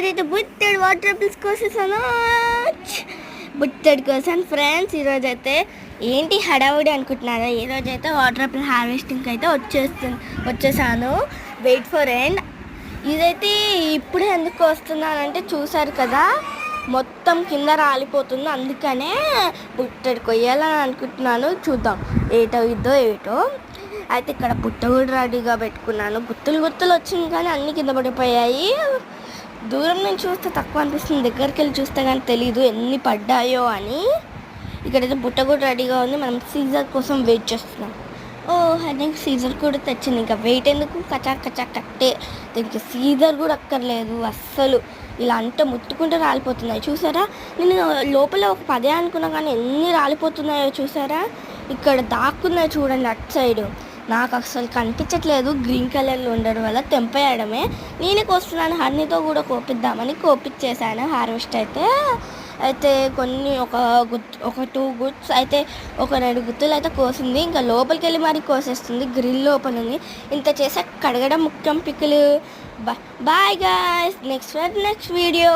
నేనైతే బుట్టెడ్ water apples కోసేసాను. బుట్టెడ్ కోసం friends ఈరోజైతే ఏంటి హడావుడి అనుకుంటున్నారా? ఈరోజైతే వాటర్ యాపిల్ హార్వెస్టింగ్కి అయితే వచ్చేసాను. Wait for end. ఇదైతే ఇప్పుడే ఎందుకు వస్తున్నానంటే చూసారు కదా, మొత్తం కింద రాలిపోతుంది. అందుకనే బుట్టెడు కొయ్యాలని అనుకుంటున్నాను. చూద్దాం ఏటో అయితే ఇక్కడ బుట్ట కూడా రెడీగా పెట్టుకున్నాను. గుత్తులు వచ్చింది కానీ అన్నీ కింద పడిపోయాయి. దూరం నుంచి చూస్తే తక్కువ అనిపిస్తుంది, దగ్గరికి వెళ్ళి చూస్తే కానీ తెలీదు ఎన్ని పడ్డాయో అని. ఇక్కడైతే బుట్ట కూడా రెడీగా ఉంది. మనం సీజర్ కోసం వెయిట్ చేస్తున్నాం. నీకు సీజర్ కూడా తెచ్చింది. ఇంకా వెయిట్ ఎందుకు, కచా కట్టే. దీనికి సీజర్ కూడా అక్కర్లేదు అస్సలు. ఇలా అంటే ముట్టుకుంటే రాలిపోతున్నాయి. చూసారా, నేను లోపల ఒక 10 అనుకున్నా కానీ ఎన్ని రాలిపోతున్నాయో చూసారా. ఇక్కడ దాక్కున్నాయి చూడండి అటు సైడు. నాకు అసలు కనిపించట్లేదు, గ్రీన్ కలర్లో ఉండడం వల్ల తెంపేయడమే. నేనే కోస్తున్నాను, హనీతో కూడా కోపిద్దామని కోపిచ్చేసాను. హార్వెస్ట్ అయితే కొన్ని ఒక 2 గుత్స్ అయితే, ఒక 2 గుత్తులు అయితే కోసింది. ఇంకా లోపలికి వెళ్ళి మరి కోసేస్తుంది, గ్రిల్ లోపల ఉంది. ఇంత చేసా కడగడం ముఖ్యం. పిక్కలు. Bye guys, next video.